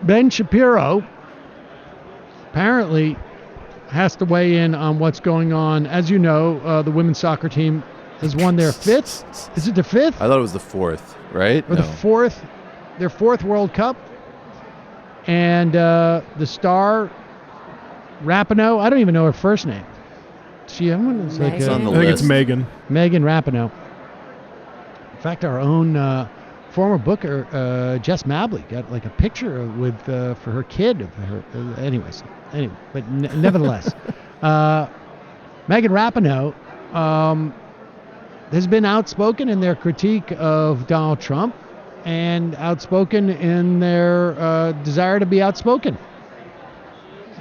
Ben Shapiro apparently has to weigh in on what's going on. As you know, the women's soccer team has won their fifth. Is it the fifth? I thought it was the fourth, right? Or the fourth, their fourth World Cup. And the star, Rapinoe, I don't even know her first name. It's like it's on the I think list. it's Megan. Megan Rapinoe. In fact, our own former booker, Jess Mabley, got like a picture with for her kid of her. Anyway, but nevertheless, Megan Rapinoe has been outspoken in their critique of Donald Trump and outspoken in their desire to be outspoken.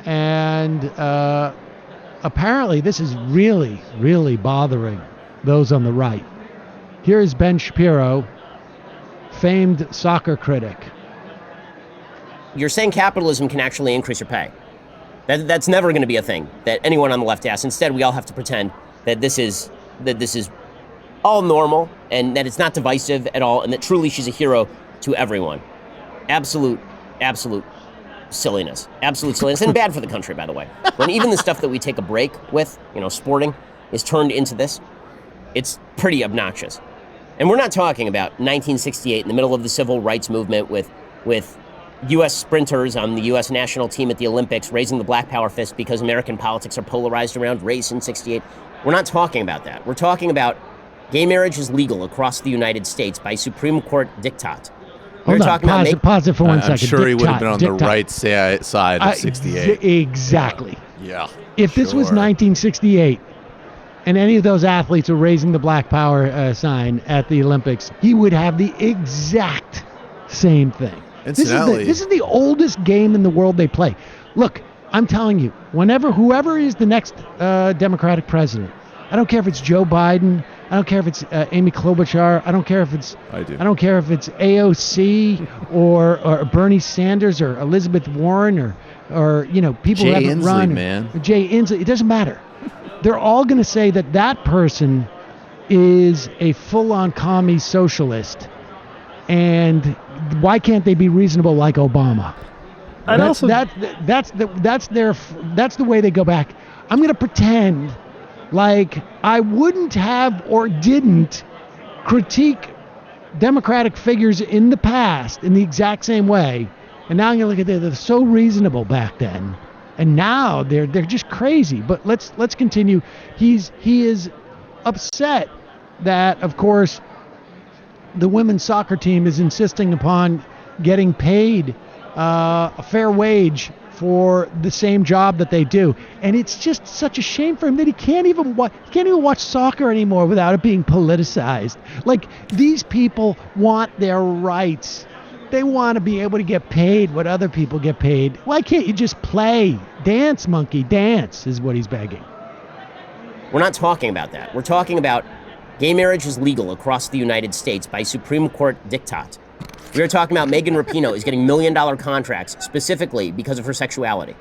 And apparently this is really, really bothering those on the right. Here is Ben Shapiro, famed soccer critic. You're saying capitalism can actually increase your pay. That's never going to be a thing that anyone on the left asks. Instead, we all have to pretend that this is all normal and that it's not divisive at all and that truly she's a hero to everyone. Absolute silliness. Absolute silliness. And bad for the country, by the way. When even the stuff that we take a break with, sporting, is turned into this, it's pretty obnoxious. And we're not talking about 1968 in the middle of the civil rights movement with U.S. sprinters on the U.S. national team at the Olympics raising the black power fist because American politics are polarized around race in 68. We're not talking about that. We're talking about gay marriage is legal across the United States by Supreme Court diktat. Hold on, pause it for 1 second. I'm sure he would have been on the right side of 68. Exactly. Yeah. If this was 1968 and any of those athletes were raising the black power sign at the Olympics, he would have the exact same thing. Incidentally, this is the oldest game in the world they play. Look, I'm telling you, whoever is the next Democratic president, I don't care if it's Joe Biden, I don't care if it's Amy Klobuchar, I don't care if it's AOC or Bernie Sanders or Elizabeth Warren or people who haven't run. Jay Inslee, it doesn't matter. They're all going to say that person is a full-on commie socialist, and why can't they be reasonable like Obama? That's the way they go back. I'm going to pretend like I wouldn't have or didn't critique Democratic figures in the past in the exact same way, and now I'm going to look at they're so reasonable back then. And now they're just crazy. But let's continue. He is upset that, of course, the women's soccer team is insisting upon getting paid a fair wage for the same job that they do. And it's just such a shame for him that he can't even watch soccer anymore without it being politicized. Like, these people want their rights. They want to be able to get paid what other people get paid. Why can't you just play? Dance, monkey, dance is what he's begging. We're not talking about that. We're talking about gay marriage is legal across the United States by Supreme Court diktat. We are talking about Megan Rapinoe is getting $1 million contracts specifically because of her sexuality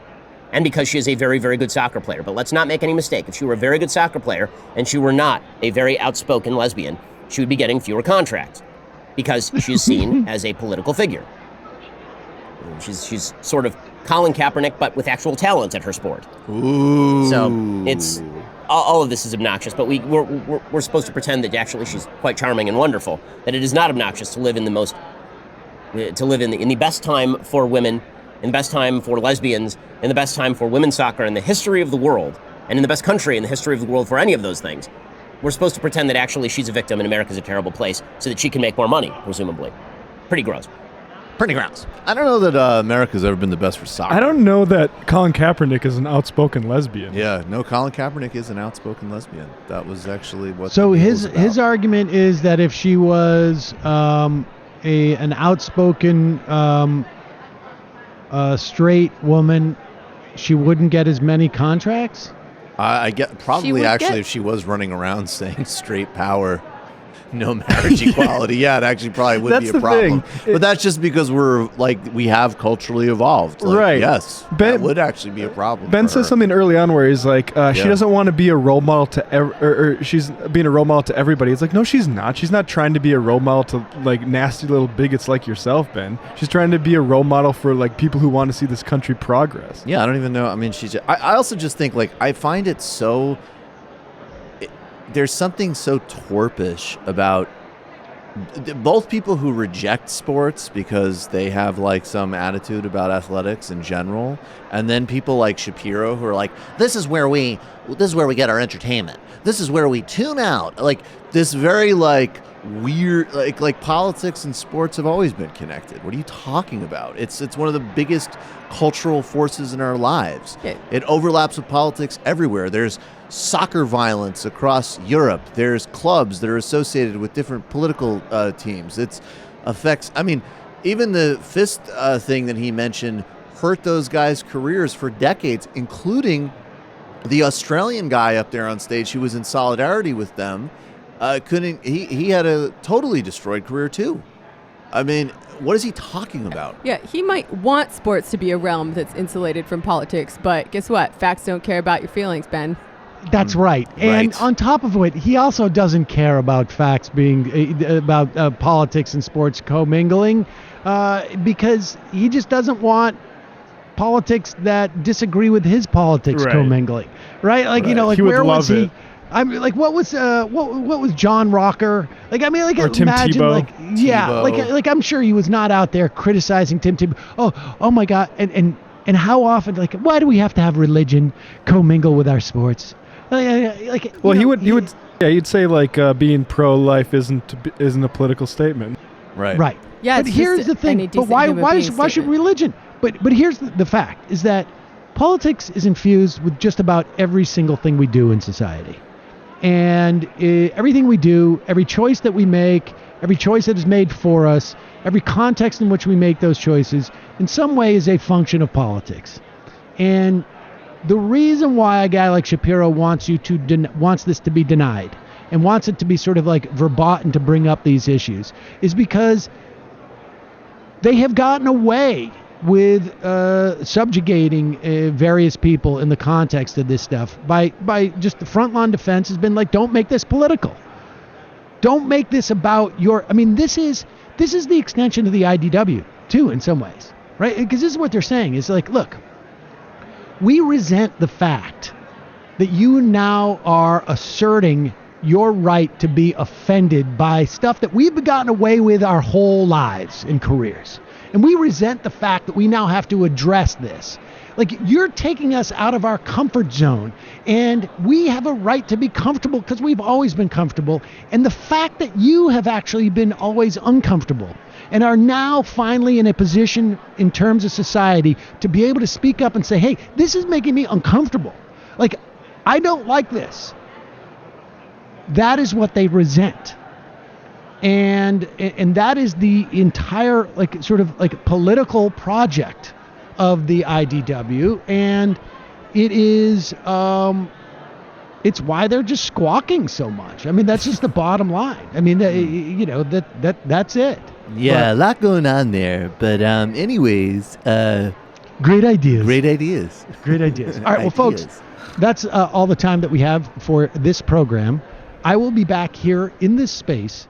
and because she is a very, very good soccer player. But let's not make any mistake. If she were a very good soccer player and she were not a very outspoken lesbian, she would be getting fewer contracts because she's seen as a political figure. She's sort of Colin Kaepernick, but with actual talent at her sport. Ooh. So it's all of this is obnoxious, but we're supposed to pretend that actually she's quite charming and wonderful. That it is not obnoxious to live in the best time for women, in the best time for lesbians, in the best time for women's soccer in the history of the world, and in the best country in the history of the world for any of those things. We're supposed to pretend that actually she's a victim and America's a terrible place so that she can make more money, presumably. Pretty gross. Pretty gross. I don't know that America's ever been the best for soccer. I don't know that Colin Kaepernick is an outspoken lesbian. Yeah, no, Colin Kaepernick is an outspoken lesbian. That was actually what. So his argument is that if she was an outspoken straight woman, she wouldn't get as many contracts. I get probably actually if she was running around saying straight power no marriage equality. Yeah, it actually probably would That's be a the problem. thing. But that's just because we have culturally evolved. Like, Right. Yes, Ben- that would actually be a problem. Ben for says her. something early on where he's like, she Yeah. doesn't want to be a role model to, or she's being a role model to everybody. It's like, no, she's not. She's not trying to be a role model to like nasty little bigots like yourself, Ben. She's trying to be a role model for like people who want to see this country progress. Yeah, I don't even know. I mean, I also just think like I find it so. There's something so torpish about both people who reject sports because they have like some attitude about athletics in general, and then people like Shapiro who are like, this is where we get our entertainment. This is where we tune out. Like this very like weird like politics and sports have always been connected. What are you talking about? It's one of the biggest cultural forces in our lives. Yeah. It overlaps with politics everywhere. There's soccer violence across Europe. There's clubs that are associated with different political teams. It's affects. I mean, even the fist thing that he mentioned hurt those guys' careers for decades, including the Australian guy up there on stage who was in solidarity with them. He had a totally destroyed career too. I mean, what is he talking about? Yeah, he might want sports to be a realm that's insulated from politics, but guess what? Facts don't care about your feelings, Ben. That's right. And Right. on top of it, he also doesn't care about facts being about politics and sports commingling because he just doesn't want politics that disagree with his politics Right. commingling. Right? Like, you know, like He would where was love he? it. I mean, like, what was John Rocker? Like, I mean, like, Or Tim imagine, Tebow. like, yeah, Tebow. like, I'm sure he was not out there criticizing Tim Tebow. Oh my God, and how often, like, why do we have to have religion commingle with our sports? Like, Well, you he know, would, he'd say like being pro-life isn't a political statement. Right. right. Yeah, but it's here's just the thing. any But decent why human why being should statement. religion? But here's the fact is that politics is infused with just about every single thing we do in society. And everything we do, every choice that we make, every choice that is made for us, every context in which we make those choices, in some way is a function of politics. And the reason why a guy like Shapiro wants this to be denied and wants it to be sort of like verboten to bring up these issues is because they have gotten away with subjugating various people in the context of this stuff by just the frontline defense has been like, don't make this political. Don't make this about your. I mean, this is the extension of the IDW too, in some ways, right? Because this is what they're saying is like, look, we resent the fact that you now are asserting your right to be offended by stuff that we've gotten away with our whole lives and careers. And we resent the fact that we now have to address this. Like, you're taking us out of our comfort zone, and we have a right to be comfortable because we've always been comfortable. And the fact that you have actually been always uncomfortable and are now finally in a position in terms of society to be able to speak up and say, hey, this is making me uncomfortable. Like, I don't like this. That is what they resent. And that is the entire like sort of like political project of the IDW, and it is it's why they're just squawking so much. I mean, that's just the bottom line. I mean, you know, that's it. Yeah, a lot going on there. But anyways, Great ideas. great ideas. Great ideas. All right, well, folks, Ideas. that's all the time that we have for this program. I will be back here in this space.